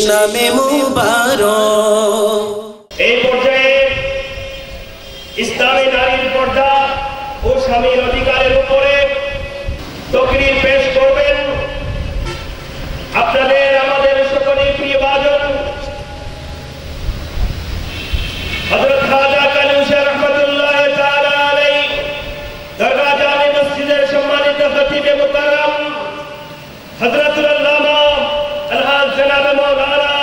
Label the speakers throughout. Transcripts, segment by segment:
Speaker 1: নামে মুবারক।
Speaker 2: এই পর্যায়ে ইসলামী নারীর পর্দা ও স্বামীর অধিকারের উপরে তকরীর পেশ করবেন আপনাদের আমাদের সকলের প্রিয় ভাজন হযরত খাজা কালুশা রহমাতুল্লাহ তাআলা আলাইহি দরগাহ জামে মসজিদের সম্মানিত খতিবে মুকাররম হযরতুল আল্লামা আলহাজ জনাব মাওলানা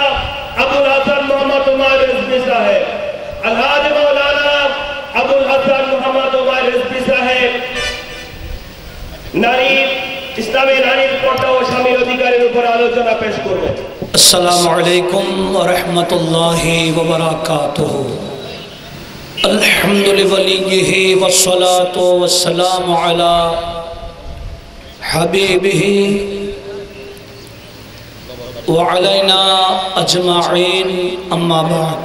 Speaker 2: আবুল হাসান মোহাম্মদ উমর রিজভী সাহেব, আলহাজ মাওলানা আবুল হাসান মোহাম্মদ উমর রিজভী সাহেব নারী ইসলামী নারীর পর্দা ও স্বামীর অধিকারের উপর আলোচনা পেশ করবেন।
Speaker 3: আসসালামু আলাইকুম ওয়া রাহমাতুল্লাহি ওয়া বারাকাতুহু। আলহামদুলিল্লাহি ওয়াস সালাতু ওয়াস সালামু আলা হাবিবিহি ওয়া আলাইনা আজমাইন, আম্মা বা'দ।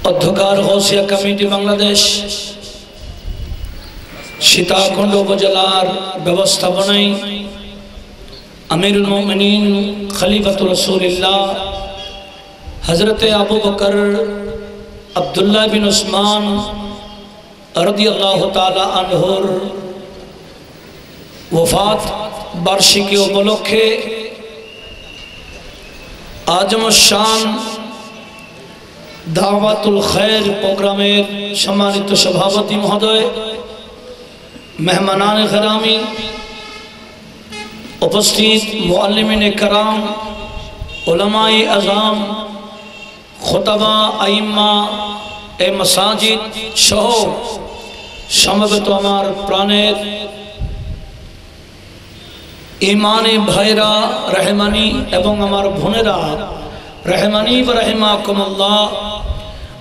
Speaker 3: অধ্যকার গৌসিয়া কমিটি বাংলাদেশ সীতাকুণ্ড উপজেলার ব্যবস্থাপনায় আমিরুল মুমিনিন খলিফাতুর রাসূলুল্লাহ হযরতে আবু বকর আব্দুল্লাহ বিন উসমান রাদিয়াল্লাহু তাআলা আনহুর ওফাত বার্ষিকী উপলক্ষে আজম শান দাওয়াতুল খায়ের প্রোগ্রামের সম্মানিত সভাপতি মহোদয়, মেহমানান গরামি, উপস্থিত মুআল্লিমিন کرام, উলামায়ে আযম, খুতাবা, আইম্মা এ মাসাজিদ সহ সমবেত আমার প্রাণের ইমানে ভাইরা রহমানি এবং আমার বোনেরা রহমানি ওয়া রাহিমাকুমুল্লাহ,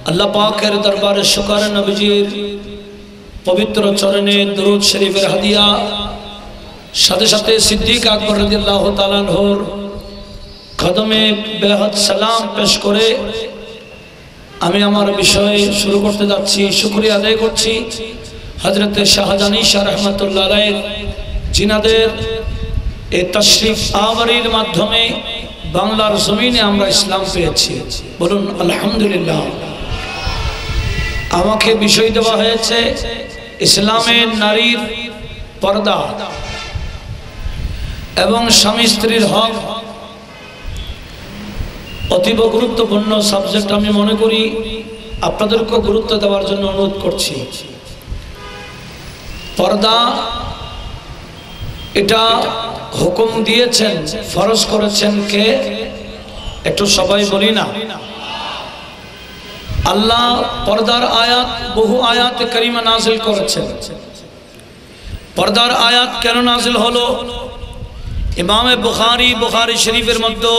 Speaker 3: আল্লাহ পাকের দরবারে শুকর, নবীজির পবিত্র চরণে দরুদ শরীফের হাদিয়া, সাথে সাথে সিদ্দিক আকবর রাদিয়াল্লাহু তাআলা আনহুর কদমে বেহদ সালাম পেশ করে আমি আমার বিষয় শুরু করতে যাচ্ছি। শুকরিয়া আদায় করছি হযরত শাহজাহান শাহ রহমাতুল্লাহ আলাইহি, জিনাদের এই তাশরিফ আওয়ারির মাধ্যমে বাংলার জমিনে আমরা ইসলাম পেয়েছি। বলুন আলহামদুলিল্লাহ। আমাকে বিষয় দেওয়া হয়েছে ইসলামের নারীর পর্দা এবং স্বামী স্ত্রীর হক। অতীব গুরুত্বপূর্ণ সাবজেক্ট আমি মনে করি, আপনাদেরকে গুরুত্ব দেওয়ার জন্য অনুরোধ করছি। পর্দা এটা হুকুম দিয়েছেন, ফরজ করেছেন কে? একটু সবাই বলি না। আল্লাহ পর্দার আয়াত, বহু আয়াত কারিমা নাজিল করেছেন। পর্দার আয়াত কেন নাজিল হলো? ইমামে বুখারী শরীফের মধ্যে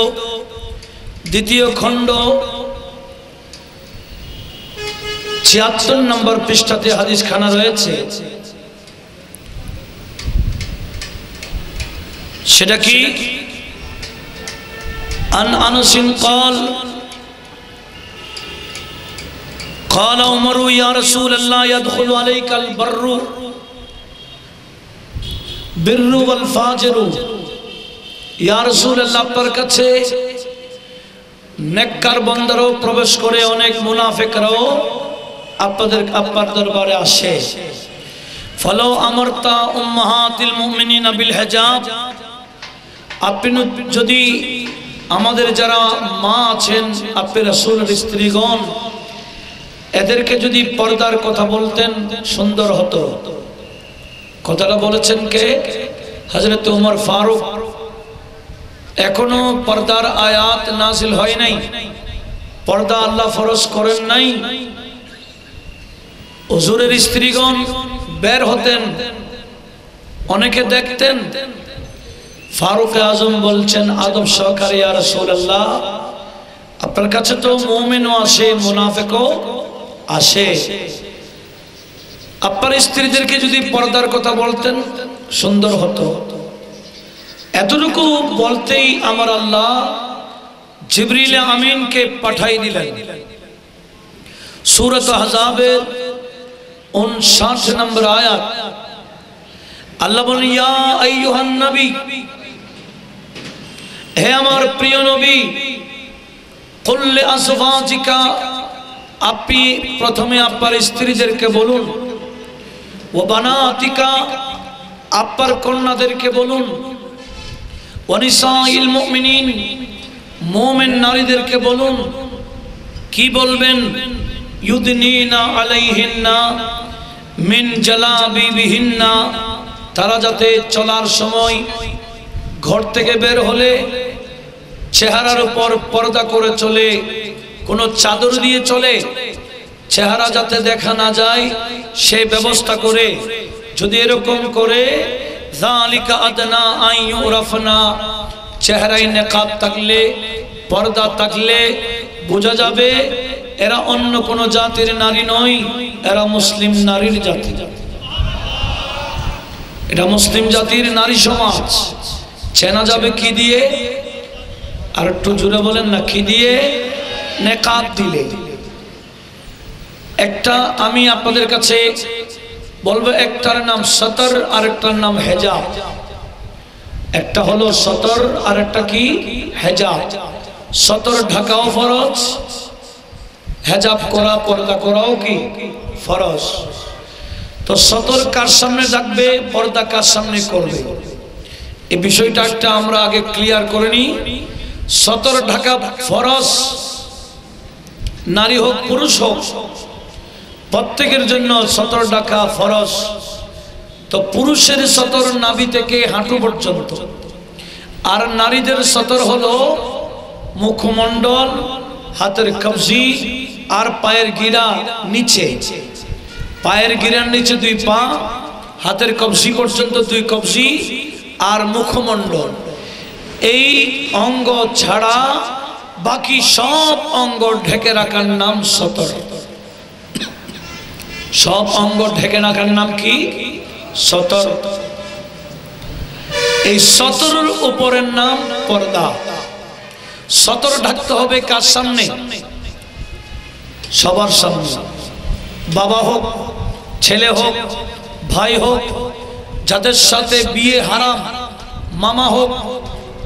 Speaker 3: দ্বিতীয় খণ্ড ৭৬ নম্বর পৃষ্ঠাতে হাদিস খানা রয়েছে। সেটা কি? আন আনাসিন قال قال عمر يا رسول الله يدخل عليك البر والفاجر। ইয়া রাসূলুল্লাহ, আপনার কাছে নেককার বান্দারাও প্রবেশ করে, অনেক মুনাফিকরাও আপনার দরবারে আসে। ফলো আমরতা উম্মাহাতিল মুমিনিনা বিল হিজাব, আপনি যদি আমাদের যারা মা আছেন, আপনি রাসূলের স্ত্রীগণ, এদেরকে যদি পর্দার কথা বলতেন সুন্দর হতো। কথাটা বলেছেন কে? হযরত ওমর ফারুক। এখনো পর্দার আয়াত নাজিল হয় নাই, পর্দা আল্লাহ ফরজ করেন নাই। হুজুরের স্ত্রীগণ বের হতেন, অনেকে দেখতেন। ফারুক আজম বলছেন আদব সহকারে, ইয়া রাসূলুল্লাহ, আপনার কাছে তো মুমিনও আসে, মুনাফিকও আসে। আপনার স্ত্রীদেরকে যদি পর্দার কথা বলতেন সুন্দর হতো। এতটুকু বলতেই আমার আল্লাহ জিবরিল আমিনকে পাঠাই দিলেন। সূরা আহজাবের 59 নম্বর আয়াত আল্লাহ বলেন, ইয়া আইয়ুহান নবী, হে আমার প্রিয় নবী, কুল্লি আজওয়াজিকা, আপনি প্রথমে আপনার স্ত্রীদেরকে বলুন, ও বানাতিকা, আপনার কন্যাদেরকে বলুন, ওয়ানিসাইল মুমিনিন, মুমিন নারীদেরকে বলুন। কি বলবেন? ইউদনিনা আলাইহিন্না মিন জালাবিবিহিন্না, তারা যাতে চলার সময় ঘর থেকে বের হলে চেহারার উপর পর্দা করে চলে, কোনো চাদর দিয়ে চলে, চেহারা যাতে দেখা না যায় সেই ব্যবস্থা করে। যদি এরকম করে, যালিকা আদনা আন ইউরাফনা, চেহারায় নেকাব থাকলে, পর্দা থাকলে বোঝা যাবে এরা অন্য কোনো জাতির নারী নয়, এরা মুসলিম নারীর জাতি, এটা মুসলিম জাতির নারী সমাজ। চেনা যাবে কি দিয়ে? আর একটু জোরে বলেন না, কি দিয়ে? নেকাব দিলে। একটা আমি আপনাদের কাছে বলবো, একটার নাম সতর আর একটার নাম হেজাব। একটা হলো সতর আর একটা কি? হেজাব। সতর ঢাকাও ফরজ, হেজাব করা, পর্দা করাও কি ফরজ। তো সতর কার সামনে রাখবে, পর্দা কার সামনে করবে, এই বিষয়টা একটা আমরা আগে ক্লিয়ার করে নিই। সতর ঢাকা ফরজ, নারী হোক পুরুষ হোক প্রত্যেকের জন্য সতর ঢাকা ফরজ। তো পুরুষের সতর নাভি থেকে হাঁটু পর্যন্ত, আর নারীদের সতর হলো মুখমণ্ডল, হাতের কবজি আর পায়ের গিরা নিচে, পায়ের গিরার নিচে 2 পা, হাতের কবজি পর্যন্ত 2 কবজি আর মুখমণ্ডল। এই অঙ্গ ছাড়া বাকি সব অঙ্গ ঢেকে রাখার নাম সতর। সব অঙ্গ ঢেকে রাখার নাম কি? সতর। এই সতরের উপরের নাম পর্দা। সতর ঢাকতে হবে কার সামনে? সবার সামনে। বাবা হোক, ছেলে হোক, ভাই হোক, যাদের সাথে বিয়ে হারাম, মামা হোক,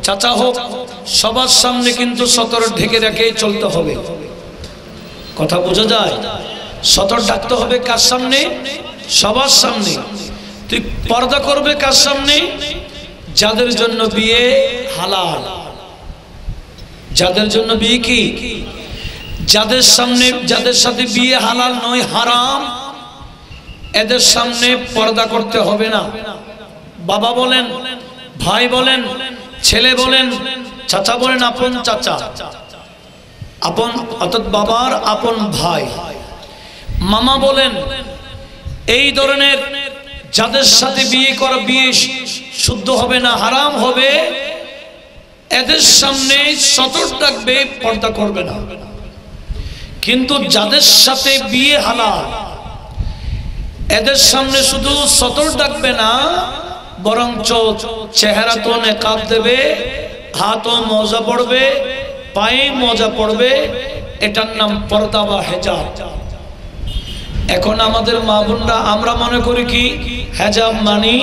Speaker 3: চাচা হোক, সবার সামনে কিন্তু সতর ঢেকে রেখে চলতে হবে। কথা বোঝা যায়? সতর ঢাকতে হবে কার সামনে? সবার সামনে। তুই পর্দা করবে কার সামনে? যাদের জন্য বিয়ে হালাল, যাদের জন্য বিয়ে কি, যাদের সামনে, যাদের সাথে বিয়ে হালাল নয়, হারাম, এদের সামনে পর্দা করতে হবে না। বাবা বলেন, ভাই বলেন, ছেলে বলেন, চাচা বলেন, আপন চাচা, আপন অর্থাৎ বাবার আপন ভাই, মামা বলেন, এই ধরনের যাদের সাথে বিয়ে করা, বিয়ে শুদ্ধ হবে না, হারাম হবে, এদের সামনে সতর ডাকবে, পর্দা করবে না। কিন্তু যাদের সাথে বিয়ে হালাল, এদের সামনে শুধু সতর ডাকবে না, বরঞ্চ চেহারা তো নেকাব দেবে, হাতও মোজা পড়বে, পায়ে মোজা পড়বে, এটার নাম পর্দা বা হেজাব। এখন আমাদের মা বোনরা আমরা মনে করি কি হেজাব মানে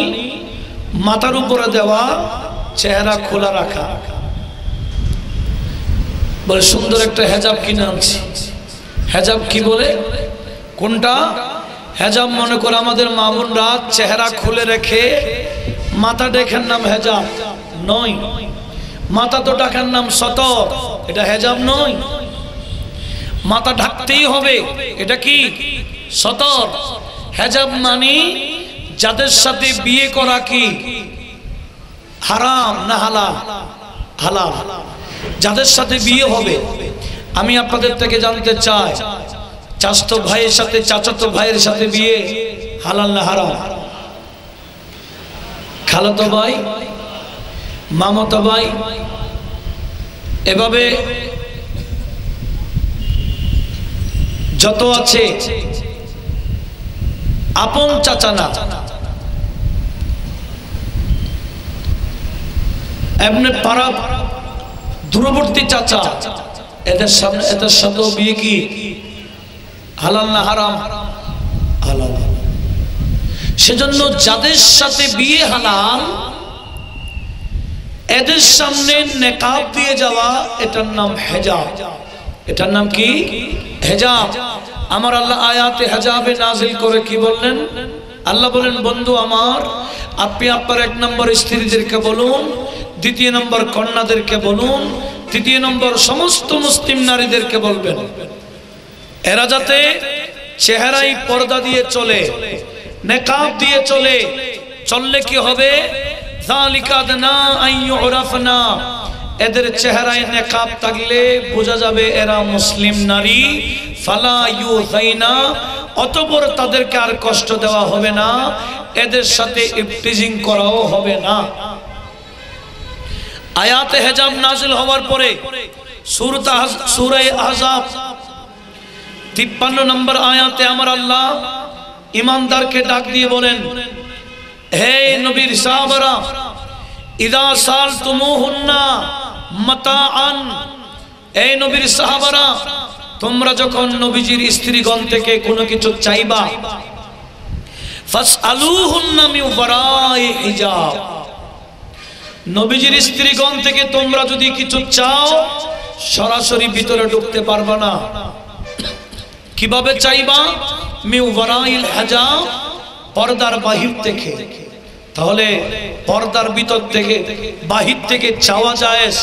Speaker 3: মাথার উপরে দেওয়া, চেহারা খোলা রাখা। বলে সুন্দর একটা হেজাব কিনে আনছি। হেজাব কি বলে? কোনটা? হেজাব মনে করে আমাদের মা বোনরা চেহারা খুলে রেখে মাথা ঢাকার নাম হেজাব নয়। মাথা তো ঢাকার নাম সতর, এটা হেজাব নয়। মাথা ঢাকতেই হবে, এটা কি? সতর। হেজাব মানে যাদের সাথে বিয়ে করা কি হারাম না হালাল? হালাল। যাদের সাথে বিয়ে হবে, আমি আপনাদের থেকে জানতে চাই, চাচাতো ভাইয়ের সাথে চাচাতো ভাইয়ের সাথে বিয়ে হালাল না হারাম? খালাতো ভাই, মামাতো ভাই, এভাবে যত আছে, আপন চাচা না, এমনি পাড়া দূরবর্তী চাচা, এদের সামনে, এদের সাথেও বিয়ে কি হালাল না হারাম? হালাল। সেজন্য যাদের সাথে বিয়ে হালাল, এদের সামনে নেকাব দিয়ে যাওয়া, এটার নাম হেজাব। এটার নাম কি? হেজাব। আমার আল্লাহ আয়াতে হেজাবে নাজিল করে কি বললেন? আল্লাহ বলেন, বন্ধু আমার, আপনি আপনার 1 নম্বর স্ত্রীদেরকে বলুন, 2 নম্বর কন্যাদেরকে বলুন, 3 নম্বর সমস্ত মুসলিম নারীদেরকে বলবেন, এরা যাতে চেহারায় পর্দা দিয়ে চলে, নেকাব দিয়ে চলে। চললে কি হবে? যালিকা আদনা আন ইউরাফনা, এদের চেহারায় নেকাব থাকলে বোঝা যাবে এরা মুসলিম নারী। ফালা ইউযাইনা, অতঃপর তাদেরকে আর কষ্ট দেওয়া হবে না, এদের সাথে ইফতিজিং করাও হবে না। আয়াতে হেজাব নাজিল হওয়ার পরে সূরা আহজাব 53 নম্বর আয়াতে আমার আল্লাহ ঈমানদারকে ডাক দিয়ে বলেন, হে নবীর সাহাবারা, ইযা সালতুমুহুন্না মাতাআন, এই নবীর সাহাবারা, তোমরা যখন নবীজির স্ত্রীগণ থেকে কোনো কিছু চাইবা, ফাসআলুহুন্না মিন ওয়ারাই হিজাব, নবীজির স্ত্রীগণ থেকে তোমরা যদি কিছু চাও সরাসরি ভিতরে ঢুকতে পারবে না। কিভাবে চাইবা? মিন ওয়ারাইল হিজাব, পর্দার বাহির থেকে। তাহলে পর্দার ভিতর থেকে, বাহির থেকে চাওয়া জায়েজ,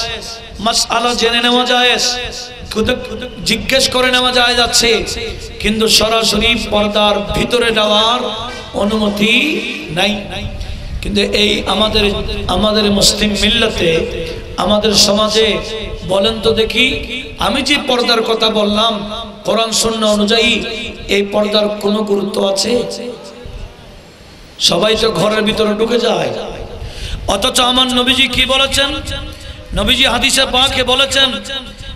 Speaker 3: মাসআলা জেনে নেওয়া জায়েজ, জিজ্ঞেস করে নেওয়া যায় যাচ্ছে, কিন্তু সরাসরি পর্দার ভিতরে যাওয়ার অনুমতি নাই। কিন্তু এই আমাদের মুসলিম মিল্লাতে, আমাদের সমাজে বলেন তো দেখি, আমি যে পর্দার কথা বললাম কোরআন সুন্নাহ অনুযায়ী, এই পর্দার কোনো গুরুত্ব আছে? সবাই তো ঘরের ভিতরে ঢুকে যায়। অথচ আমার নবীজি কি বলেছেন? নবীজি হাদিসে পাকে বলেছেন,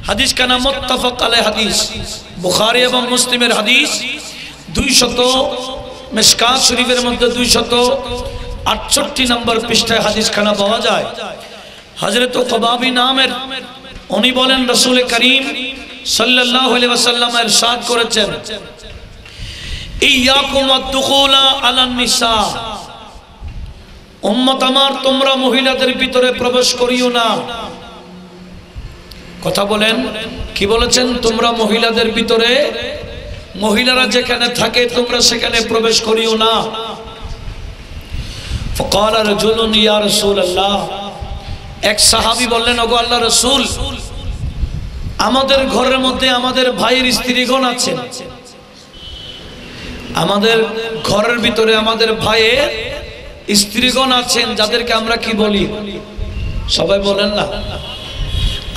Speaker 3: হাদিস কানা মুত্তাফাক আলাইহি হাদিস, বুখারী এবং মুসলিমের হাদিস, 200 মিশকাত শরীফের মধ্যে 268 নম্বর পৃষ্ঠায় হাদিস খানা পাওয়া যায়। হযরত কবাবী নামের উনি বলেন, রাসূল করিম সাল্লাল্লাহু আলাইহি ওয়াসাল্লাম ইরশাদ করেছেন, ইয়াকুম আদ-দুখুলা আলান নিসা, উম্মত আমার, তোমরা মহিলাদের ভিতরে প্রবেশ করিও না। কথা বলেন, কি বলেছেন? তোমরা মহিলাদের ভিতরে, মহিলারা যেখানে থাকে তোমরা সেখানে প্রবেশ করিও না। ফাকাল রাজুলুন ইয়া রাসূলুল্লাহ, এক সাহাবী বললেন, ওগো আল্লাহর রাসূল, আমাদের ঘরের মধ্যে আমাদের ভাইয়ের স্ত্রীগণ আছেন, আমাদের ঘরের ভিতরে আমাদের ভাইয়ের স্ত্রীগণ আছেন, যাদেরকে আমরা কি বলি? সবাই বলেন না,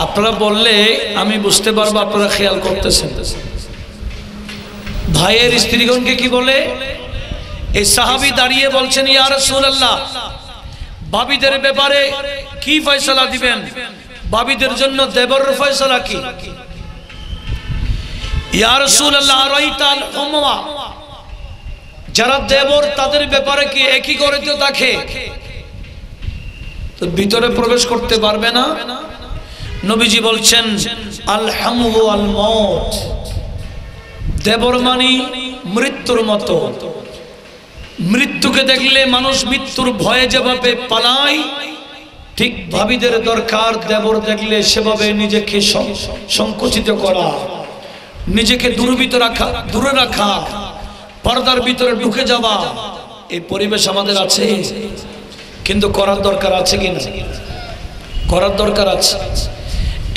Speaker 3: আপনারা বললে আমি বুঝতে পারবো আপনারা খেয়াল করতেছেন। ভাইয়ের স্ত্রীগণকে কি বলে? এই সাহাবী দাঁড়িয়ে বলছেন, ইয়া রাসূলুল্লাহ, ভাবিদের ব্যাপারে কি ফয়সালা দিবেন? ভাবিদের জন্য দেবরের ফয়সালা কি? ইয়া রাসূলুল্লাহ, আরাইতাল উম্মা, যারা দেবর তাদের ব্যাপারে কি একই করে তো থাকে? তো ভিতরে প্রবেশ করতে পারবে না। নবীজি বলছেন, আল হামু ওয়াল মউত, দেবর মানে মৃত্যুর মতো। মৃত্যুকে দেখলে মানুষ মৃত্যুর ভয়ে যেভাবে পালায়, ঠিক ভাবিদের দরকার দেবর দেখলে সেভাবে নিজেকে সংকুচিত করা, নিজেকে দূরে রাখা, পর্দার ভিতরে ঢুকে যাওয়া। এই পরিবেশ আমাদের আছে, কিন্তু করার দরকার আছে কিনা? করার দরকার আছে।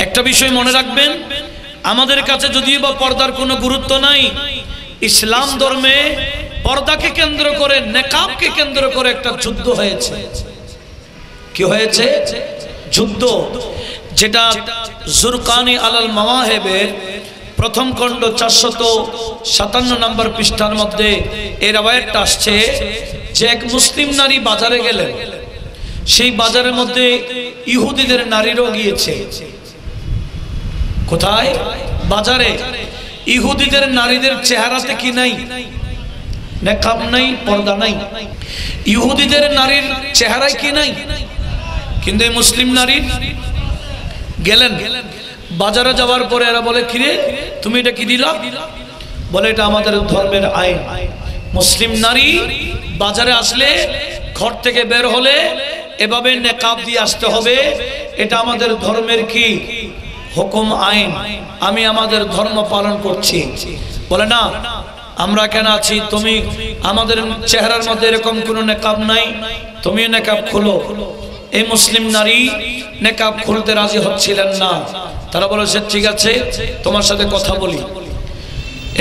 Speaker 3: একটা বিষয় মনে রাখবেন, আমাদের কাছে যদিও বা পর্দার কোনো গুরুত্ব নাই, ইসলাম ধর্মে পর্দাকে কেন্দ্র করে, নেকাবকে কেন্দ্র করে একটা যুদ্ধ হয়েছে। কি হয়েছে? যুদ্ধ, যেটা জুরকানি আলাল মাওয়াহিবের প্রথম খণ্ড 457 নম্বর পৃষ্ঠার মধ্যে এই রওয়ায়াতটা আসছে যে এক মুসলিম নারী বাজারে গেলেন, সেই বাজারের মধ্যে ইহুদিদের নারীরও গিয়েছে। কোথায়? বাজারে। ইহুদিদের নারীদের চেহারাতে কি নাই? নেকাব নাই, পর্দা নাই। ইহুদিদের নারীর চেহারায় কি নাই? কিন্তু এই মুসলিম নারী গেলেন বাজারে, যাওয়ার পরে এরা বলে, কিরে তুমি এটা কি দিলা? বলে, এটা আমাদের ধর্মের আইন। মুসলিম নারী বাজারে আসলে, ঘর থেকে বের হলে এভাবে নেকাব দিয়ে আসতে হবে, এটা আমাদের ধর্মের কি হুকুম, আইন। আমি আমাদের ধর্ম পালন করছি। বলে না, আমরা কেন আছি, তুমি আমাদের চেহারার মধ্যে এরকম কোনো নেকাব নাই, তুমি নেকাব খুলো। এই মুসলিম নারী নেকাব খুলতে রাজি হচ্ছিলেন না। তারা বলেছে ঠিক আছে, তোমার সাথে কথা বলি।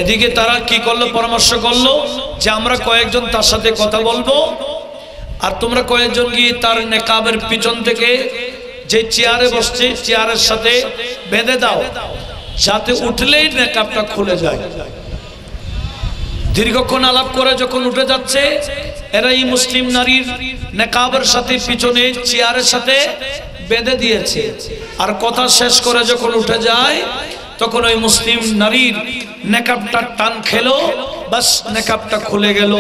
Speaker 3: এদিকে তারা কি করলো, পরামর্শ করলো যে আমরা কয়েকজন তার সাথে কথা বলবো, আর তোমরা কয়েকজন গিয়ে তার নেকাবের পিছন থেকে যে চেয়ারে বসছে চেয়ারের সাথে বেঁধে দাও, যাতে উঠলেই নেকাবটা খুলে যায়। দীর্ঘক্ষণ আলাপ করে যখন উঠে যাচ্ছে, এরা এই মুসলিম নারীর নেকাবের সাথে পিছনে চেয়ারের সাথে বেঁধে দিয়েছে। আর কথা শেষ করে যখন উঠে যায়, তখন ওই মুসলিম নারীর নেকাবটা টান খেলো, বাস নেকাবটা খুলে গেল।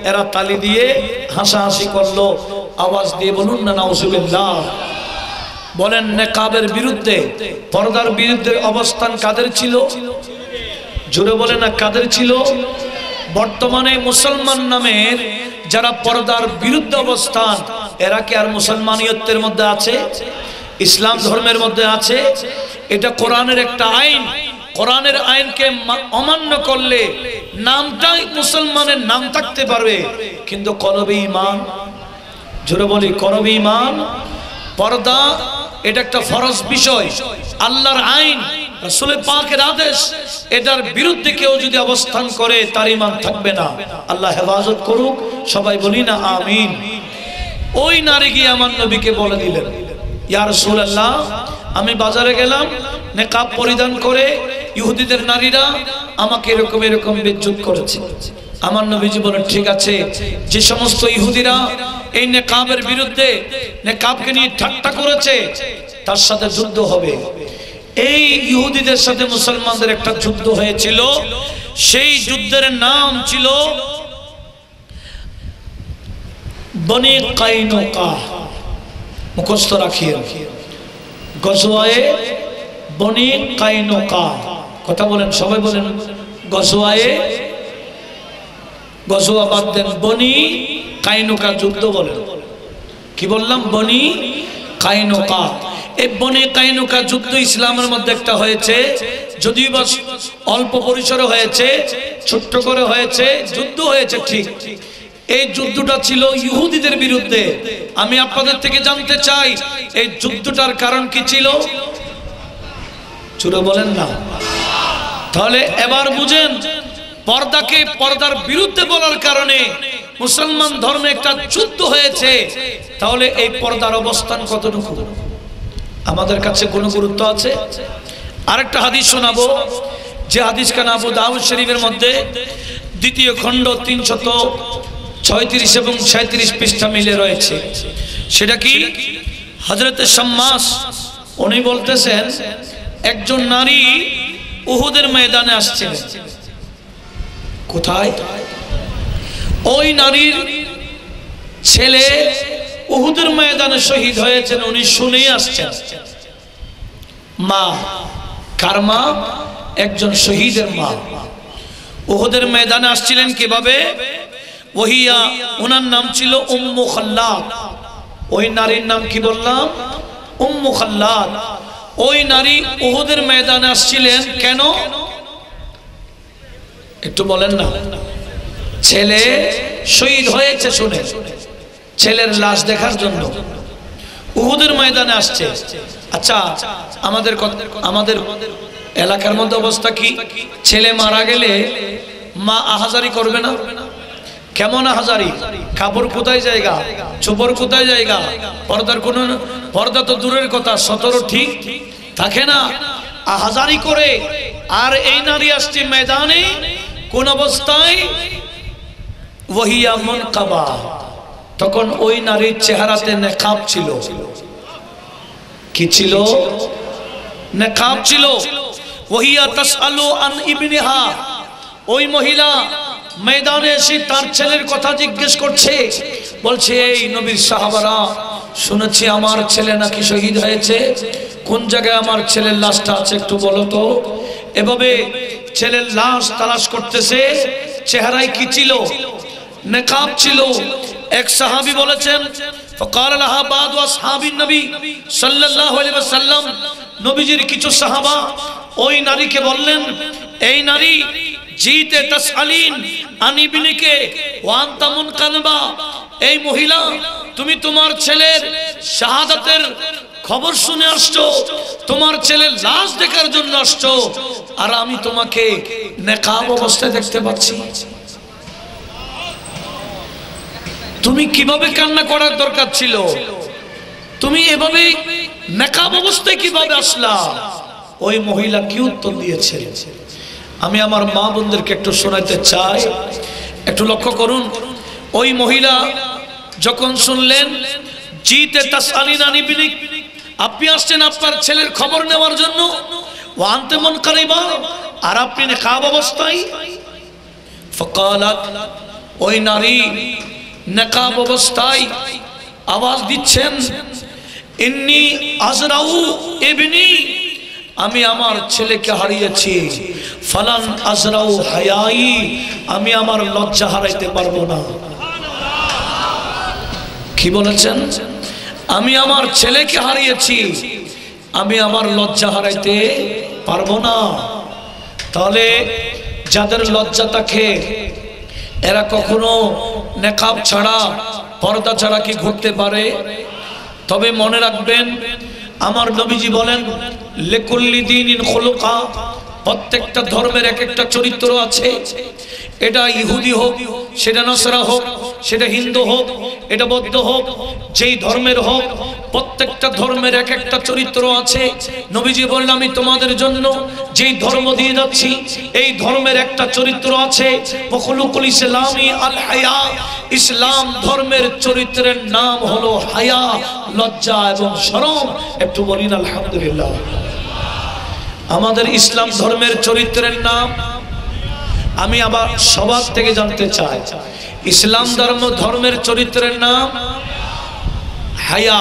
Speaker 3: এরা তালি দিয়ে হাসাহাসি করলো। আওয়াজ দিয়ে বলুন না নাউজুবিল্লাহ। বলেন, নেকাবের বিরুদ্ধে, পর্দার বিরুদ্ধে অবস্থান কাদের ছিল? জোরে বলেন না, কাদের ছিল? বর্তমানে মুসলমান নামের যারা পর্দার বিরুদ্ধে অবস্থান, এরা কি আর মুসলমানিয়তের মধ্যে আছে? ইসলাম ধর্মের মধ্যে আছে? এটা কোরআনের একটা আইন। কোরআনের আইনকে অমান্য করলে নামটাই মুসলমানের নাম থাকতে পারবে, কিন্তু কলবে ঈমান, জোরে বলি কলবে ঈমান। পর্দা এটা একটা ফরজ বিষয়, আল্লাহর আইন, রাসূলের পাকের আদেশ। এটার বিরুদ্ধে কেউ যদি অবস্থান করে, তার ঈমান থাকবে না। আল্লাহ হেফাজত করুক। সবাই বলি না আমিন। ওই নারী গিয়ে আমার নবীকে বলে দিলেন, ইয়া রাসূলুল্লাহ, আমি বাজারে গেলাম, নেকাব পরিধান করে ইহুদিদের নারীরা আমাকে এরকম এরকম বেইজ্জত করেছে। আমার নবীজি বলেন, ঠিক আছে, যে সমস্ত ইহুদিরা এই নেকাবের বিরুদ্ধে, নেকাবকে নিয়ে ঠাট্টা করেছে, তার সাথে যুদ্ধ হবে। এই ইহুদিদের সাথে মুসলমানদের একটা যুদ্ধ হয়েছিল। সেই যুদ্ধের নাম ছিল বনি কাইনুকা। মুখস্থ রাখিয়েন, গজওয়ায়ে বনি কাইনুকা। কথা বলেন, সবাই বলেন গজওয়ায়ে, গজওয়া বাদ দেন, বনি কাইনুকা যুদ্ধ বলেন। কি বললাম? বনি কাইনুকা। এই বনি কাইনুকা যুদ্ধ ইসলামের মধ্যে একটা হয়েছে, যদিও বা অল্প পরিসরে হয়েছে, ছোট্ট করে হয়েছে, যুদ্ধ হয়েছে ঠিক। এই যুদ্ধটা ছিল ইহুদিদের বিরুদ্ধে। আমি আপনাদের থেকে জানতে চাই, এই যুদ্ধটার কারণ কি ছিল? চুরে বলেন না। তাহলে এবার বুঝেন, পর্দাকে পর্দার বিরুদ্ধে বলার কারণে মুসলমান ধর্মে একটা যুদ্ধ হয়েছে। তাহলে এই পর্দার অবস্থান কতটুকু আমাদের কাছে কোনো গুরুত্ব আছে? আরেকটা হাদিস শোনাবো, যে হাদিস খানা আবু দাউদ শরীফের মধ্যে দ্বিতীয় খণ্ড 336 এবং 37 পৃষ্ঠা মিলে রয়েছে। সেটা কি? হযরত শাম্মাস উনি বলতেছেন, একজন নারী উহুদের ময়দানে আসছিলেন। কোথায়? ওই নারীর ছেলে উহুদের ময়দানে শহীদ হয়েছেন, উনি শুনেই আসছেন। মা, কার মা? একজন শহীদের মা। উহুদের ময়দানে আসছিলেন কিভাবে? ওহিয়া, ওনার নাম ছিল উম্মু খাল্লাদ। ওই নারীর নাম কি বললাম? উম্মু খাল্লাদ। ওই নারী উহুদের ময়দানে আসছিলেন কেন? একটু বলেন না। ছেলে শহীদ হয়েছে শুনে, ছেলের লাশ দেখার জন্য উহুদের ময়দানে আসছে। আচ্ছা, আমাদের এলাকার মধ্যে অবস্থা কি? ছেলে মারা গেলে মা আহাজারি করবে না? কেমন আহাজারি? কাপড় কোথায় জায়গা, চোপড় কোথায় জায়গা, পর্দার কোন, পর্দা তো দূরের কথা, সতরও ঠিক থাকে না, আহাজারি করে। আর এই নারী আসছে ময়দানে কোন অবস্থায়? ওহিয়া মুনকাবা। তখন ওই নারীর চেহারাতে নেকাব ছিল। কি ছিল? নেকাব ছিল। ওহিয়া তাসআলু আন ইবনিহা। ওই মহিলা ময়দানে এসে তার ছেলের কথা জিজ্ঞেস করছে, বলছে, এই নবীর সাহাবারা, শুনেছি আমার ছেলে নাকি শহীদ হয়েছে, কোন জায়গায় আমার ছেলের লাশটা আছে একটু বলো তো। এভাবে ছেলের লাশ তালাশ করতেছে। চেহারায় কি ছিল? নেকাব ছিল। এক সাহাবী বলেছেন فقال لها بعض اصحاب النبي صلى الله عليه وسلم নবীজির কিছু সাহাবা ওই নারীকে বললেন এই নারী জিতে তাসআলিন আন ইবনিকে ওয়া আনতা মুনকালবা এই মহিলা তুমি তোমার ছেলের শাহাদাতের খবর শুনে আসছো তোমার ছেলের লাশ দেখার জন্য আসছো আর আমি তোমাকে নেকাব অবস্থায় দেখতে পাচ্ছি তুমি কিভাবে কান্না করার দরকার ছিল তুমি এভাবে নেকাব অবস্থায় কিভাবে আসলা ওই মহিলা কি উত্তর দিয়েছে আমি আমার মা বোনদেরকে একটু শোনাতে চাই একটু লক্ষ্য করুন ওই মহিলা যখন শুনলেন জিতে তাসআলিনা নিবিনিক আপনি আসছেন আপনার ছেলের খবর নেওয়ার জন্য ওয়ান্তে মন কারিবা আর আপনি নেকাব অবস্থায় ফাকালাত ওই নারী নেকাব অবস্থায় আওয়াজ দিচ্ছেন ইন্নী আজরাউ ইবনি আমি আমার ছেলেকে হারিয়েছি ফালান আজরাউ হায়াই আমি আমার লজ্জা হারাইতে পারবো না কি বলেছেন আমি আমার ছেলেকে হারিয়েছি আমি আমার লজ্জা হারাইতে পারবো না তাহলে যাদের লজ্জা থাকে এরা কখনো নেকাব ছাড়া পর্দা ছাড়া কি ঘুরতে পারে তবে মনে রাখবেন আমার নবীজি বলেন লিকুল্লি দীনিন খুলুকা প্রত্যেকটা ধর্মের এক একটা চরিত্র আছে এটা ইহুদি হোক সেটা নসরা হোক সেটা হিন্দু হোক এটা বৌদ্ধ হোক যেই ধর্মের হোক প্রত্যেকটা ধর্মের এক একটা চরিত্র আছে নবীজি বললেন আমি তোমাদের জন্য যেই ধর্ম দিয়ে যাচ্ছি এই ধর্মের একটা চরিত্র আছে খুলুকুল ইসলামি আল হায়া ইসলাম ধর্মের চরিত্রের নাম হলো হায়া লজ্জা এবং শরম একটু বলিন আলহামদুলিল্লাহ আমাদের ইসলাম ধর্মের চরিত্রের নাম আমি আবার সবার থেকে জানতে চাই ইসলাম ধর্মের চরিত্রের নাম হায়া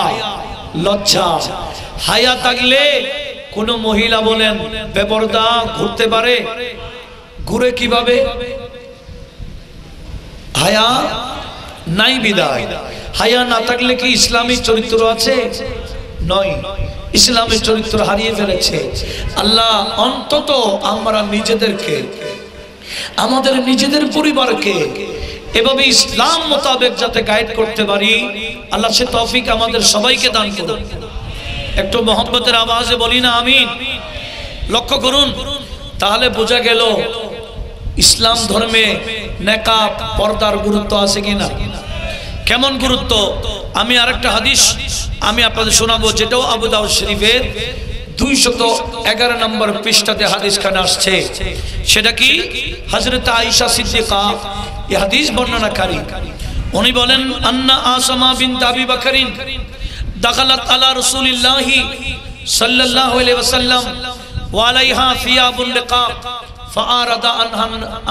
Speaker 3: লজ্জা হায়া থাকলে কোন মহিলা বলেন বেপরদা ঘুরতে পারে ঘুরে কিভাবে হায়া নাই বিদায় হায়া না থাকলে কি ইসলামিক চরিত্র আছে নয় ইসলামের চরিত্র হারিয়ে ফেলেছে আল্লাহ অন্তত আমরা নিজেদেরকে আমাদের নিজেদের পরিবারকে এভাবে ইসলাম মোতাবেক যাতে গাইড করতে পারি আল্লাহ সে তৌফিক আমাদের সবাইকে দান করুন একটু মোহাম্মতের আওয়াজে বলি না আমিন লক্ষ্য করুন তাহলে বোঝা গেল ইসলাম ধর্মে নেকাব পর্দার গুরুত্ব আছে কিনা কেমন গুরুত্ব আমি আরেকটা হাদিস আমি আপনাদের শোনাবো যেটাও আবু দাউদ শরীফের 211 নম্বর পৃষ্ঠাতে হাদিস খানে আসছে সেটা কি হযরত আয়েশা সিদ্দিকা এই হাদিস বর্ণনাকারী উনি বলেন আন্না আসমা বিনত আবি বকরিন দাখালাত আলা রাসূলিল্লাহি সাল্লাল্লাহু আলাইহি ওয়াসাল্লাম ওয়া আলাইহা সিয়াবুন লিকাব ফাআরাদা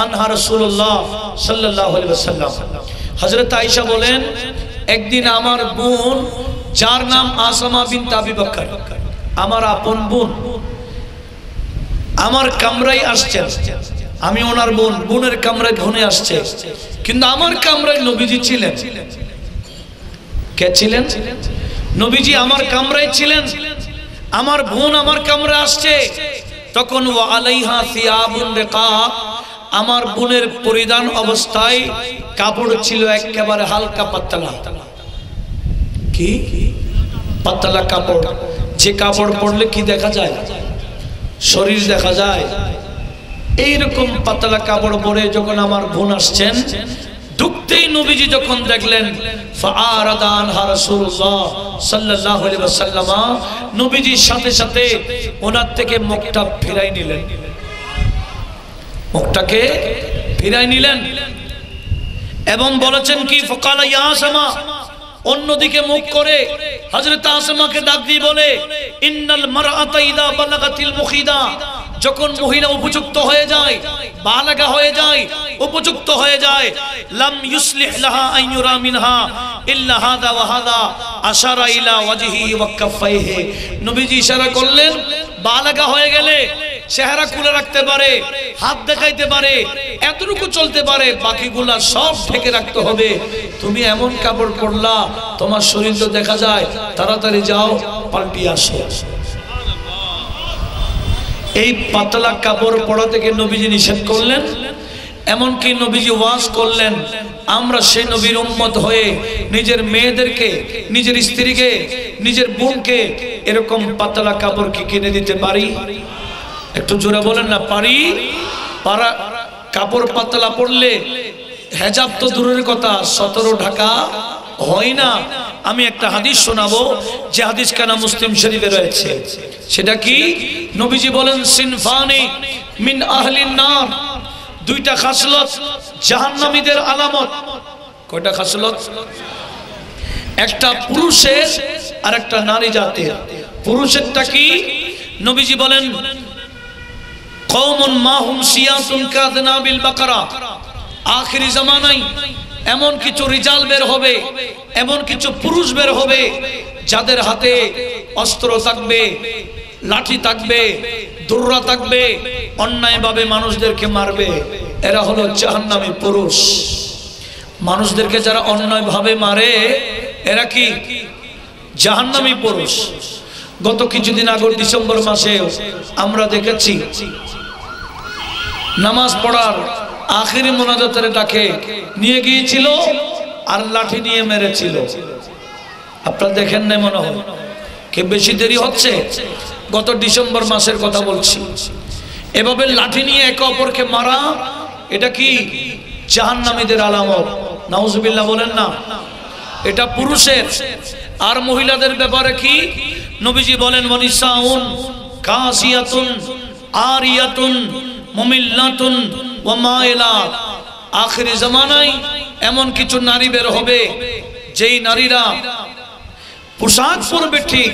Speaker 3: আনহা রাসূলুল্লাহ সাল্লাল্লাহু আলাইহি ওয়াসাল্লাম হযরত আয়েশা বলেন একদিন আমার বোন যার নাম আসমা বিনত আবি বকর আমার আপন বোন আমার কামরায় আসছেন আমি ওনার বোনের কামরায় বোনে আসছে কিন্তু আমার কামরায় নবীজি ছিলেন কে ছিলেন নবীজি আমার কামরায় ছিলেন আমার বোন আমার কামরায় আসছে তখন ওয়া আলাইহা সিয়াবুন রিকাব আমার বোনের পরিধান অবস্থায় কাপড় ছিল একেবারে হালকা পাতলা কি পাতলা কাপড় যে কাপড় পরলে কি দেখা যায় শরীর দেখা যায় এইরকম পাতলা কাপড় পরে যখন আমার বোন আসছেন ঢুকতেই নবীজি যখন দেখলেন ফাআরাদা আনহা রাসূলুল্লাহ সাল্লাল্লাহু আলাইহি ওয়াসাল্লাম নবীজির সাথে সাথে ওনার থেকে মুখটা ফিরাই নিলেন মুখটাকে ফিরাই নিলেন এবং বলেছেন কি ফাকালা ইয়া আসমা অন্যদিকে মুখ করে হযরত আসমাকে ডাক দিয়ে বলে ইন্নাল মারআতা ইযা বালাগাতিল মুখিদা যখন মহিলা উপযুক্ত হয়ে যায় বালাগা হয়ে যায় উপযুক্ত হয়ে যায় লাম ইউসলিহ লাহা আন ইউরা মিনহা ইল্লা হাদা ওয়া হাদা আশারা ইলা ওয়াজহি ওয়া কাফাইহি নবীজি ইশারা করলেন বালাগা হয়ে গেলে চেহারা খুলে রাখতে পারে, হাত দেখাইতে পারে, এতটুকু চলতে পারে, বাকিগুলা সব ঢেকে রাখতে হবে। তুমি এমন কাপড় পরলা তোমার শরীর তো দেখা যায়, তাড়াতাড়ি যাও পাল্টিয়ে আসো। এই পাতলা কাপড় পরা থেকে নবীজি নিষেধ করলেন। এমনকি নবীজি ওয়াজ করলেন, আমরা সেই নবীর উম্মত হয়ে নিজের মেয়েদেরকে, নিজের স্ত্রীকে, নিজের বোনকে এরকম পাতলা কাপড় কি কিনে দিতে পারি? একটু জোরে বলেন না, পারি? পারা কাপড় পাতলা পরলে হেজাব তো দূরের কথা, 17 ঢাকা হয় না। আমি একটা হাদিস শোনাবো, যে হাদিস কানা মুসলিম শরীফে রয়েছে। সেটা কি? নবীজি বলেন, সিনফানি মিন আহলিন নার, দুইটা খাসলত জাহান্নামীদের আলামত। কয়টা খাসলত? একটা পুরুষের আর একটা নারী জাতের। পুরুষেরটা কি? নবীজি বলেন, কওমুন মাহুম সিয়াতুন কাযনাবিল বাকারা, আখিরি জামানায় এমন কিছু রিজাল বের হবে, এমন কিছু পুরুষ বের হবে যাদের হাতে অস্ত্র থাকবে, লাঠি থাকবে, দুর্রা থাকবে, অন্যায়ভাবে মানুষদেরকে মারবে। এরা হলো জাহান্নামী পুরুষ। মানুষদেরকে যারা অন্যায়ভাবে মারে এরা কি? জাহান্নামী পুরুষ। গত কিছুদিন আগে ডিসেম্বর মাসে আমরা দেখেছি নামাজ পড়ার আখিরি মোনাজাতের ডাকে নিয়ে গিয়েছিল আর লাঠি নিয়ে মেরেছিল। আপনারা দেখেন না মনে হয়? কে বেশি দেরি হচ্ছে? গত ডিসেম্বর মাসের কথা বলছি। এভাবে লাঠি নিয়ে একে অপরকে মারা, এটা কি? জাহান্নামীদের আলামত। নাউজুবিল্লাহ বলেন না। এটা পুরুষের। আর মহিলাদের ব্যাপারে কি? নবীজি বলেন, ওয়ানিসাউন কাসিয়াতুন আরিয়াতুন মুমিল্লাতুন ওয়া মাইলাত। আখিরি জামানায় এমন কিছু নারী বের হবে যেই নারীরা পোশাক পরবে ঠিক,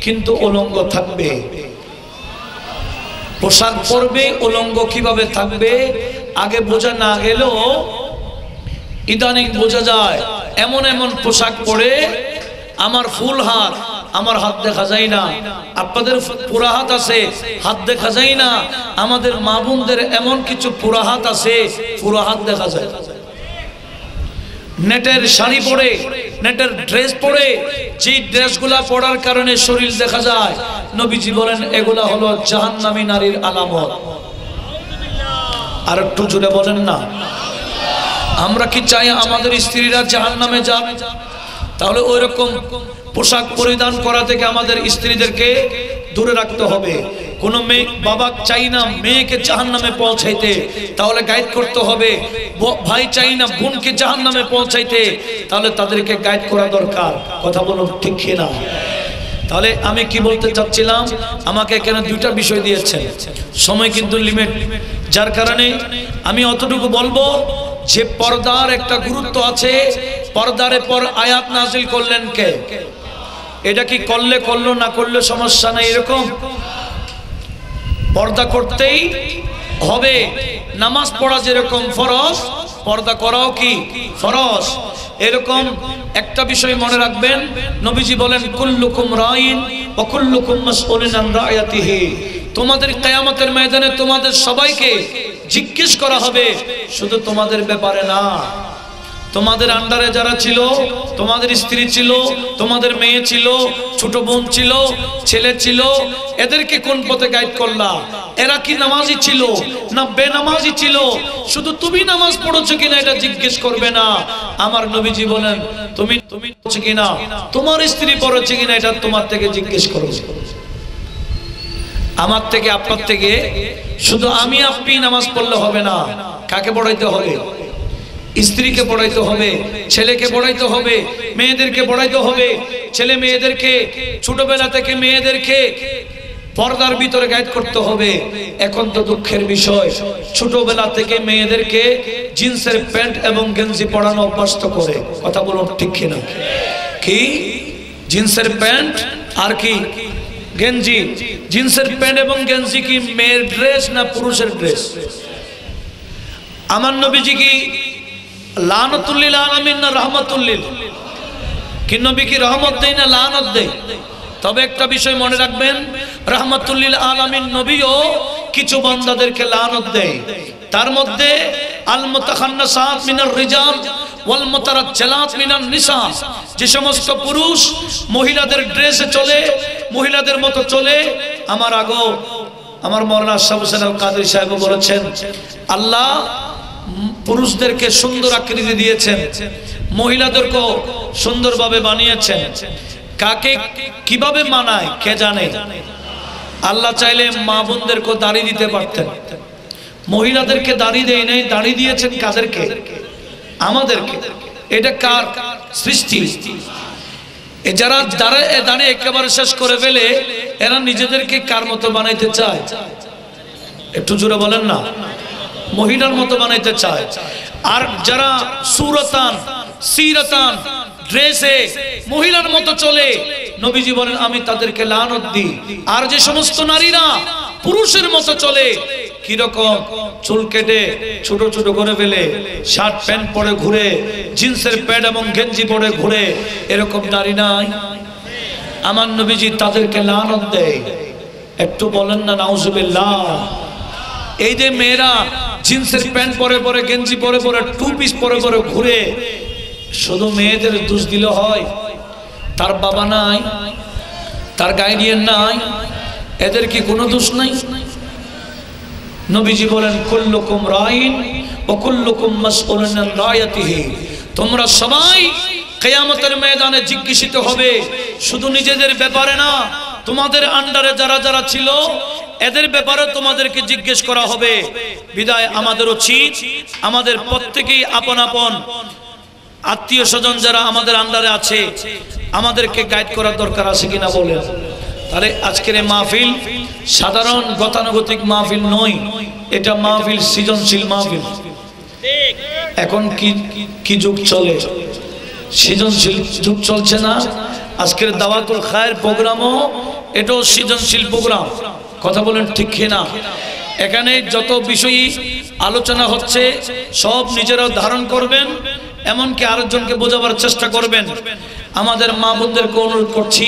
Speaker 3: কিন্তু উলঙ্গ থাকবে। পোশাক পরবে, উলঙ্গ কিভাবে থাকবে আগে বোঝা না গেলেও ইদানিং বোঝা যায়। এমন এমন পোশাক পরে আমার ফুল হাত, আমার হাত দেখা যায় না। আপনাদের পুরা হাত আছে, হাত দেখা যায় না। আমাদের মা বোনদের এমন কিছু পুরা হাত আছে, পুরা হাত দেখা যায়। নেটের শাড়ি পরে, নেটের ড্রেস পরে, যে ড্রেসগুলা পরার কারণে শরীর দেখা যায়, নবীজি বলেন এগুলা হলো জাহান্নামী নারীর আলামত। আর একটু জোরে বলেন না। আমরা কি চাই আমাদের স্ত্রীরা জাহান্নামে যাক? তাহলে ওই রকম পোশাক পরিধান করা থেকে আমাদের স্ত্রীদেরকে দূরে রাখতে হবে। কোনো মেয়ে, বাবা চাই না মেয়েকে জাহান্নামে পৌঁছাইতে, তাহলে গাইড করতে হবে। ভাই চাই না বোনকে জাহান্নামে পৌঁছাইতে, তাহলে তাদেরকে গাইড করা দরকার। কথা বলুন ঠিক কি না? তাহলে আমি কি বলতে চাচ্ছিলাম, আমাকে এখানে দুইটা বিষয় দিয়েছেন, সময় কিন্তু লিমিট, যার কারণে আমি অতটুকু বলবো যে পর্দার একটা গুরুত্ব আছে। পর্দার পর আয়াত নাজিল করলেন কে? এটা কি করলে করলো, না করলে সমস্যা নাই এরকম? পর্দা করতেই হবে। নামাজ পড়া যেরকম ফরজ, পর্দা করাও কি ফরজ। এরকম একটা বিষয় মনে রাখবেন, নবীজি বলেন, কুল্লুকুম রাইন ওয়া কুল্লুকুম মাসউলুন আন রায়াতিহি। তোমাদের কিয়ামতের ময়দানে তোমাদের সবাইকে জিজ্ঞেস করা হবে, শুধু তোমাদের ব্যাপারে না। তোমাদের আন্ডারে যারা ছিল, তোমাদের স্ত্রী ছিল, তোমাদের মেয়ে ছিল, ছোট বোন ছিল, ছেলে ছিল, এদেরকে কোন পথে গাইড করলা? এরা কি নামাজি ছিল না বেনামাজি ছিল? শুধু তুমি নামাজ পড়েছো কিনা এটা জিজ্ঞেস করবে না। আমার নবীজি বলেন, তুমি পড়ছো কিনা, তোমার স্ত্রী পড়েছে কিনা এটা তোমার থেকে জিজ্ঞেস করবে। আমার থেকে, আপনার থেকে। শুধু আমি আপনি নামাজ পড়লে হবে না, কাকে পড়াইতে হবে? স্ত্রীকে পড়াইতে হবে, ছেলেকে পড়াইতে হবে, মেয়েদেরকে পড়াইতে হবে। ছেলে মেয়েদেরকে ছোটবেলা থেকে মেয়েদেরকে পর্দার ভিতরে গাইড করতে হবে। এখন তো দুঃখের বিষয়, ছোটবেলা থেকে মেয়েদেরকে জিন্সের প্যান্ট এবং গেঞ্জি পরানো অভ্যস্ত করে। কথা বলুন ঠিক কিনা? কি জিন্সের প্যান্ট আর কি গেঞ্জি? জিন্সের প্যান্ট এবং গেঞ্জি কি মেয়ের ড্রেস না পুরুষের ড্রেস? আমার নবীজি কি লানাতুল লিল আলামিন না রাহমাতুল লিল? কি নবী কি রহমত দেয় না লানত দেয়? তবে একটা বিষয় মনে রাখবেন, রাহমাতুল লিল আলামিন নবীও কিছু বান্দাদেরকে লানত দেয়। তার মধ্যে আল মুতাখান্নাসাত মিনার রিজাল ওয়াল মুতারাজ্জালাত মিনান নিসা, যে সমস্ত পুরুষ মহিলাদের ড্রেসে চলে, মহিলাদের মতো চলে। আমার মওলানা আশরাফ হোসেন আল কাদরী সাহেব বলেছেন, আল্লাহ পুরুষদেরকে সুন্দর আকৃতি দিয়েছেন, মহিলাদেরকেও সুন্দরভাবে বানিয়েছেন। কাকে কিভাবে মানায় কে জানে। আল্লাহ চাইলে মা বোনদেরকে দাড়ি দিতে পারতেন, মহিলাদেরকে দাড়ি দেয় নাই, দাড়ি দিয়েছেন কাদেরকে? আমাদেরকে। এটা কার সৃষ্টি? যারা দাঁড়িয়ে একেবারে শেষ করে ফেলে, এরা নিজেদেরকে কার মতো বানাইতে চায়? একটু জোরে বলেন না। মহিলার মতো বানাইতে চায়। আর যারা সুরতান সিরতান ড্রেসে মহিলার মতো চলে, নবীজি বলেন আমি তাদেরকে লানত দিই। আর যে সমস্ত নারীরা পুরুষের মতো চলে, কিরকম চুল কেটে ছোট ছোট করে ফেলে, শার্ট প্যান্ট পরে ঘুরে, জিন্সের প্যান্ট এবং গেঞ্জি পরে ঘুরে, এরকম নারী নাই? আমার নবীজি তাদেরকে লানত দেয়। একটু বলেন না নাউজুবিল্লাহ। এই যে মেয়েরা জিন্সের প্যান্ট পরে পরে, গেঞ্জি পরে পরে, টু পিস পরে পরে ঘুরে, শুধু মেয়েদের দোষ দিলে হয়? তার বাবা নাই, তার গার্ডিয়ান নাই, এদের কি কোনো দোষ নাই? নবীজি বলেন কুল্লুকুম রাইন ওয়া কুল্লুকুম মাসউলুন আন রায়াতিহি, তোমরা সবাই কিয়ামতের ময়দানে জিজ্ঞাসিত হবে, শুধু নিজেদের ব্যাপারে না, তোমাদের আন্ডারে যারা যারা ছিল এদের ব্যাপারে তোমাদেরকে জিজ্ঞেস করা হবে। বিদায় আমাদের উচিত আমাদের প্রত্যেকেই আপন আপন আত্মীয় স্বজন যারা আমাদের আন্ডারে আছে, আমাদেরকে গাইড করার দরকার আছে কিনা বলেন। তাহলে আজকের এই মাহফিল সাধারণ গতানুগতিক মাহফিল নয়, এটা মাহফিল সৃজনশীল মাহফিল। এখন কি যুগ চলে? সৃজনশীল যুগ চলছে না? আজকের দাওয়াতুল খায়ের প্রোগ্রামও এটাও সৃজনশীল প্রোগ্রাম। কথা বলেন ঠিক কিনা? এখানে যত বিষয়ই আলোচনা হচ্ছে সব নিজেরাও ধারণ করবেন, এমনকি আরেকজনকে বোঝাবার চেষ্টা করবেন। আমাদের মা বোনদেরকে অনুরোধ করছি,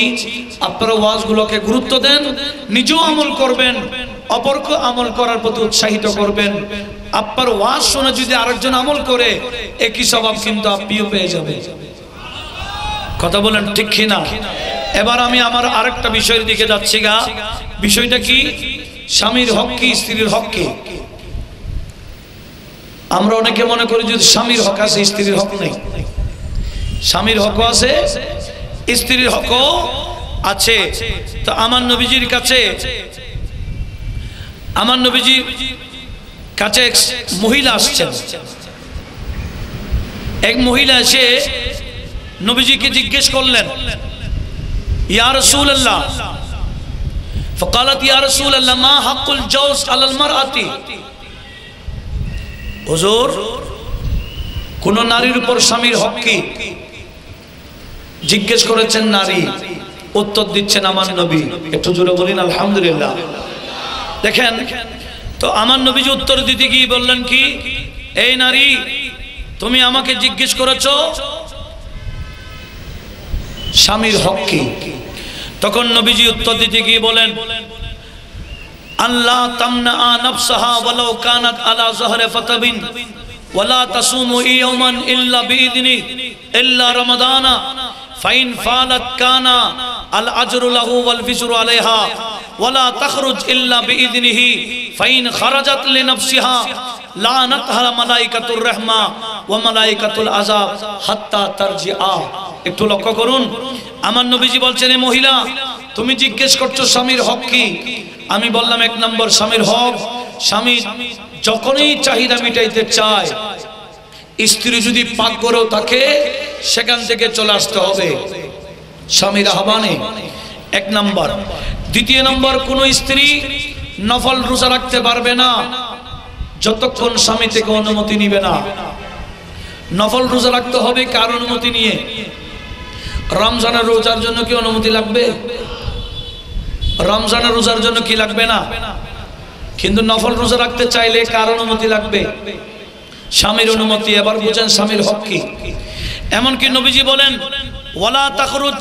Speaker 3: আপনারা ওয়াজগুলোকে গুরুত্ব দেন, নিজেও আমল করবেন, অপরকে আমল করার প্রতি উৎসাহিত করবেন। আপনার ওয়াজ শুনে যদি আরেকজন আমল করে, একই স্বভাব কিন্তু আপনিও পেয়ে যাবেন। কথা বলেন ঠিক কিনা? এবার আমি আমার আরেকটা বিষয়ের দিকে যাচ্ছি গা। বিষয়টা কি? স্বামীর হক কি, স্ত্রীর হক কি? আমরা অনেকে মনে করি যে স্বামীর হক আছে, স্ত্রীর হক নেই। স্বামীর হকও আছে, স্ত্রীর হকও আছে। তো আমার নবীজির কাছে এক মহিলা আসছেন। এক মহিলা এসে নবীজিকে জিজ্ঞেস করলেন, ইয়া রাসূলুল্লাহ, فقالت يا رسول الله ما حق الجوز على المرأة। হুজুর, কোন নারীর উপর স্বামীর হক কি জিজ্ঞেস করেছেন নারী। উত্তর দিচ্ছেন আমার নবী। একটু জোরে বলেন আলহামদুলিল্লাহ। দেখেন তো আমার নবীজি উত্তর দিতে গিয়ে বললেন কি, এই নারী, তুমি আমাকে জিজ্ঞেস করেছো স্বামীর হক কি। তখন নবীজি উত্তর দিতে গিয়ে বলেন, আল্লাহ তামনা নাফসাহা ওয়ালাউ কানাত আলা যহরি ফাতাবিন ওয়ালা তাসুমু ইয়াওমান ইল্লা বিইذনি ইল্লা রমাদানা ফাইন ফালাত কানা আল আজরু লাহু ওয়াল বিজরু আলাইহা ওয়ালা তাখরুজ ইল্লা বিইذনিহি ফাইন খারাজাত লিনাফসিহা লানাতহা মালাইকাতুর রাহমা ওয়া মালাইকাতুল আযাব হাত্তা তারজিআ। একটু লক্ষ্য করুন, আমার নবীজি বলছেন, এই মহিলা, তুমি জিজ্ঞেস করছো স্বামীর হক কি। আমি বললাম, এক নম্বর স্বামীর হক, স্বামী যখনই চাহিদা মিটাইতে চায়, স্ত্রী যদি পাক করেও থাকে, সেখান থেকে চলে আসতে হবে স্বামীর আহ্বানে, এক নম্বর। দ্বিতীয় নম্বর, কোন স্ত্রী নফল রোজা রাখতে পারবে না যতক্ষণ স্বামী থেকে অনুমতি নিবে না। নফল রোজা রাখতে হবে কার অনুমতি নিয়ে? রমজানের রোজার জন্য কি অনুমতি লাগবে? রমজানের রোজার জন্য কি লাগবে না? কিন্তু নফল রোজা রাখতে চাইলে কার অনুমতি লাগবে? স্বামীর অনুমতি। এবার বুঝেন স্বামীর হক কি। এমনকি নবীজি বলেন, ওয়ালা তাখরুজ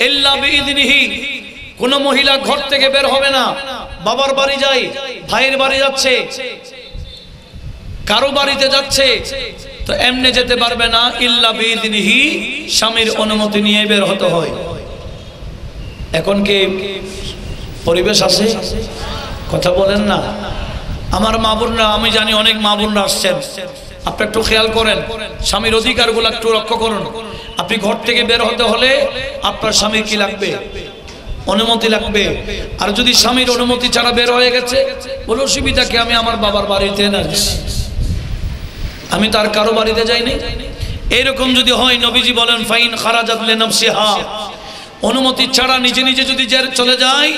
Speaker 3: ইল্লা বিইذনিহি, কোন মহিলা ঘর থেকে বের হবে না। বাবার বাড়ি যায়, ভাইয়ের বাড়ি যাচ্ছে, কারো বাড়িতে যাচ্ছে, তো এমনি যেতে পারবে না, ইল্লা বিইذনিহি, স্বামীর অনুমতি নিয়ে বের হতে হয়। এখন কি পরিবেশ আছে? কথা বলেন না। আমার মা বোনরা, আমি জানি অনেক মা বোনরা আসছেন, আপনি একটু খেয়াল করেন, স্বামীর অধিকারগুলো একটু রক্ষা করুন। আপনি ঘর থেকে বের হতে হলে আপনার স্বামীর কি লাগবে? অনুমতি লাগবে। আর যদি স্বামীর অনুমতি ছাড়া বের হয়ে গেছে, বলে অসুবিধা কি, আমি আমার বাবার বাড়িতে এসেছি, আমি তার কারো বাড়িতে যাইনি। এরকম যদি হয়, নবীজি বলেন ফাইন খারাজাত লিনাফসিহা, অনুমতি ছাড়া নিজে নিজে যদি চলে যায়,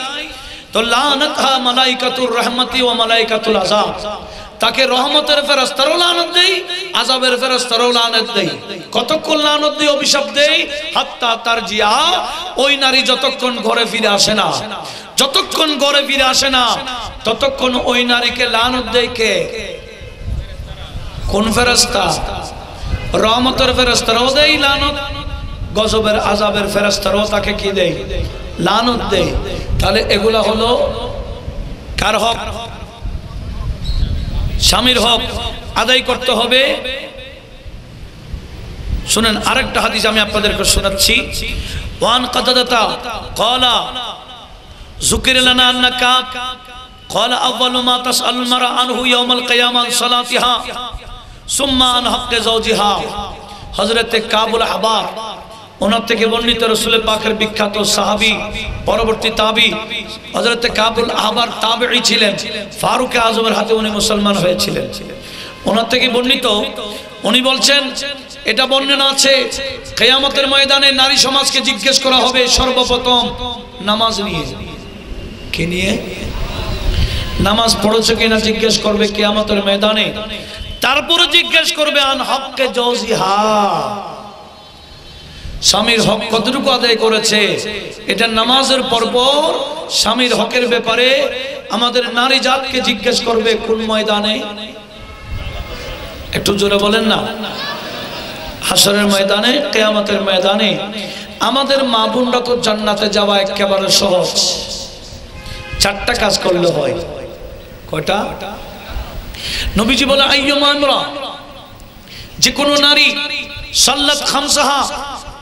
Speaker 3: তো লানাতহা মালাইকাতুর রাহমাতি ওয়া মালাইকাতুল আযাব, তাকে রহমতের ফেরেশতারাও লানত দেয়, আযাবের ফেরেশতারাও লানত দেয়। কতক্ষণ লানত দেয়, অভিশাপ দেয়, হাত্তা তারজিয়া, ওই নারী যতক্ষণ ঘরে ফিরে আসে না, যতক্ষণ ঘরে ফিরে আসে না, ততক্ষণ ওই নারীকে লানত দেয় কে? কোন ফেরেশতা? রহমতের ফেরেশতারাও দেয় লানত, গজবের আযাবের ফেরেশতারাও তাকে কি দেয়? লানত দেয়। তাহলে এগুলা হলো কার হক? স্বামীর হক আদায় করতে হবে। শুনেন আরেকটা হাদিস আমি আপনাদেরকে শোনাচ্ছি। ওয়ান কাতাদাতা ক্বালা যুকির লানা আন্নাকা ক্বালা আউয়ালু মা তাসআলুল মারআ আনহু ইয়াউমাল কিয়ামা আন সালাতিহা সুম্মা আন হাক্কি যাওজিহা। হযরতে কাবুল আহবার, ওনার থেকে বর্ণিত, রাসূল পাকের বিখ্যাত সাহাবী, পরবর্তী তাবী। হযরতে কাবুল আহবার তাবেঈ ছিলেন, ফারুক আযমের হাতে উনি মুসলমান হয়েছিলেন। ওনার থেকে বর্ণিত, উনি বলছেন, এটা বর্ণনা আছে, কিয়ামতের ময়দানে নারী সমাজকে জিজ্ঞেস করা হবে সর্বপ্রথম নামাজ নিয়ে। কি নিয়ে? নামাজ পড়েছো কিনা জিজ্ঞেস করবে কিয়ামতের ময়দানে। তারপরে জিজ্ঞেস করবে আন হাক্কি যাওজিহা, স্বামীর হক কতটুকু আদায় করেছে। এটা নামাজের পরপর স্বামীর হকের ব্যাপারে আমাদের নারী জাতকে জিজ্ঞেস করবে। কোন ময়দানে? একটু জোরে বলেন না। হাসরের ময়দানে, কিয়ামতের ময়দানে। আমাদের মা বোনরা তো জান্নাতে যাওয়া একেবারে সহজ, 4টা কাজ করলে হয়। কয়টা? নবীজি বলে আইয়ুমা ইমরা, যে কোনো নারী সাল্লাত খামসাহা,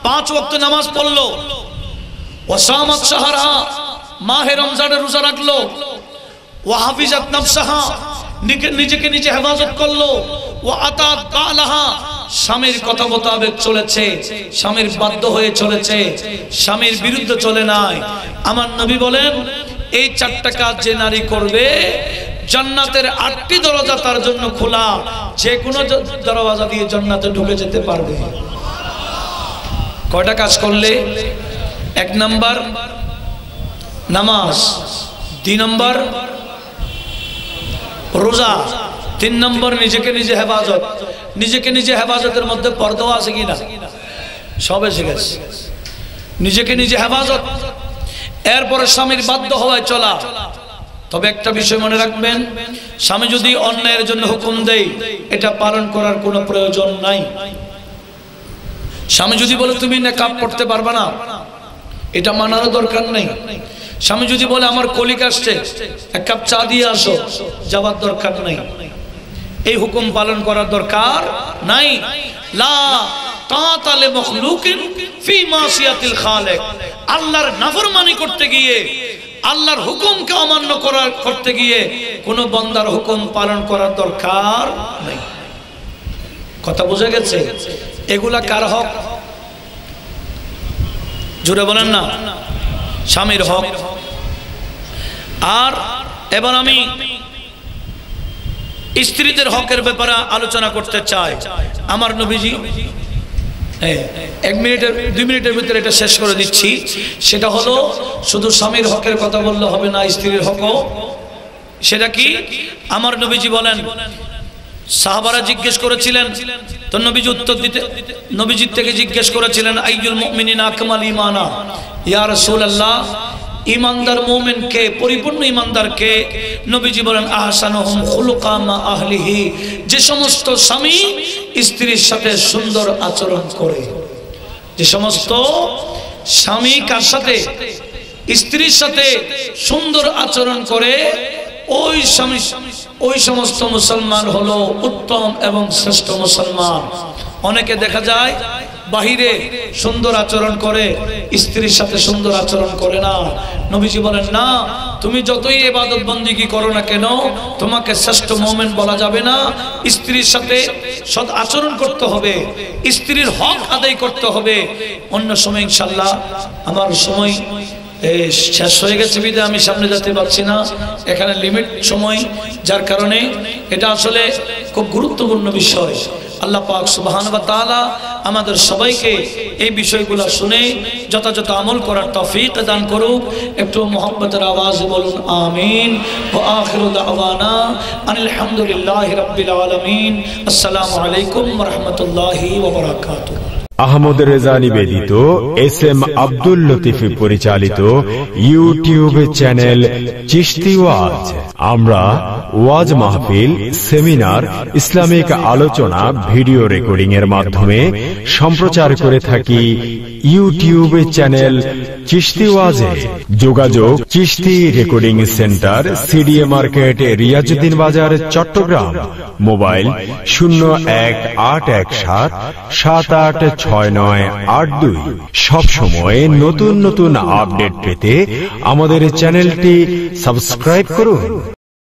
Speaker 3: 5 ওয়াক্ত নামাজ পড়লো, ওয়া সামাত শাহরাহা, মাহে রমজানের রোজা রাখলো, ওয়া হাফিজাত নাফসাহা, নিজেকে নিজে হেফাজত করলো, ওয়া আতাত বালাহা, স্বামীর কথা মোতাবেক চলেছে, স্বামীর বাধ্য হয়ে চলেছে, স্বামীর বিরুদ্ধে চলে নাই। আমার নবী বলেন, এই 4টা কাজ যে নারী করবে, জান্নাতের 8টি দরজা তার জন্য খোলা, যে কোনো দরজা দিয়ে জান্নাতে ঢুকে যেতে পারবে। কয়টা কাজ করলে? 1 নাম্বার নামাজ, 2 নাম্বার রোজা, 3 নাম্বার নিজেকে নিজে হেফাজত। নিজেকে নিজে হেফাজতের মধ্যে পর্দা আছে কিনা? সব এসে গেছে। নিজেকে নিজে হেফাজত, এরপরে স্বামীর বাধ্য হওয়ায় চলা। তবে একটা বিষয় মনে রাখবেন, স্বামী যদি অন্যায়ের জন্য হুকুম দেয়, এটা পালন করার কোনো প্রয়োজন নাই। স্বামী যদি বলে তুমি নেকাব পড়তে পারবে না, এটা মানারও দরকার নেই। স্বামী যদি বলে আমার কলিগ আসছে, 1 কাপ চা দিয়ে আসো, যাওয়ার দরকার নেই। এই হুকুম পালন করার দরকার নাই। লা তাআতা লি মাখলুকিন ফি মাসিয়াতিল খালিক, আল্লাহর নাফরমানি করতে গিয়ে, আল্লাহর হুকুমকে অমান্য করতে গিয়ে কোনো বান্দার হুকুম পালন করার দরকার নেই। কথা বোঝা গেছে? এগুলা কার হক? জোরে বলেন না। স্বামীর হক। আর এবার আমি স্ত্রীদের হকের ব্যাপারে আলোচনা করতে চাই। আমার নবীজি 1 মিনিটের 2 মিনিটের ভিতরে এটা শেষ করে দিচ্ছি। সেটা হলো, শুধু স্বামীর হকের কথা বললে হবে না, স্ত্রীর হকও। সেটা কি? আমার নবীজি বলেন, সাহাবারা জিজ্ঞেস করেছিলেন, তো নবীজি উত্তর দিতে, নবীজির থেকে জিজ্ঞেস করেছিলেন, আইয়ুল মুমিনিনা আকমাল ঈমানা, ইয়া রাসূলুল্লাহ, ঈমানদার মুমিন কে, পরিপূর্ণ ঈমানদার কে? নবীজি বলেন, আহসানুহুম খুলুকা মা আহলিহি, যে সমস্ত স্বামী স্ত্রীর সাথে সুন্দর আচরণ করে। যে সমস্ত স্বামী কার সাথে? স্ত্রীর সাথে সুন্দর আচরণ করে, ওই সমস্ত মুসলমান হলো উত্তম এবং শ্রেষ্ঠ মুসলমান। অনেকে দেখা যায় বাহিরে সুন্দর আচরণ করে, স্ত্রীর সাথে সুন্দর আচরণ করে না। নবীজি বলেন না, তুমি যতই ইবাদত বন্দেগী করো না কেন, তোমাকে শ্রেষ্ঠ মুমিন বলা যাবে না। স্ত্রীর সাথে সৎ আচরণ করতে হবে, স্ত্রীর হক আদায় করতে হবে। অন্য সময় ইনশাআল্লাহ, আমার সময় শেষ হয়ে গেছে বিধায় আমি সামনে যেতে পারছি না, এখানে লিমিট সময়, যার কারণে এটা আসলে খুব গুরুত্বপূর্ণ বিষয়। আল্লাহ পাক সুবহানাহু ওয়া তাআলা আমাদের সবাইকে এই বিষয়গুলো শুনে যথাযথ আমল করার তৌফিক দান করুক। একটু মুহাব্বতের আওয়াজে বলুন আমিন। ওয়া আখিরু দাওয়ানা আনিল হামদুলিল্লাহি রাব্বিল আলামিন। আসসালামু আলাইকুম ওয়া রাহমাতুল্লাহি ওয়া বারাকাতুহু।
Speaker 4: আহমদ রেজা নিবেদিত এসএম আব্দুল লতিফ পরিচালিত ইউটিউব চ্যানেল চিশতি ওয়াজ। আমরা ওয়াজ মাহফিল, সেমিনার, ইসলামিক আলোচনা ভিডিও রেকর্ডিং এর মাধ্যমে সম্প্রচার করে থাকি ইউটিউব চ্যানেল চিশতি ওয়াজে। যোগাযোগ Chishti recording centre, CDA market, Riazuddin বাজার, চট্টগ্রাম। মোবাইল 0117786982। সব সময় নতুন নতুন আপডেট পেতে আমাদের চ্যানেলটি সাবস্ক্রাইব করুন।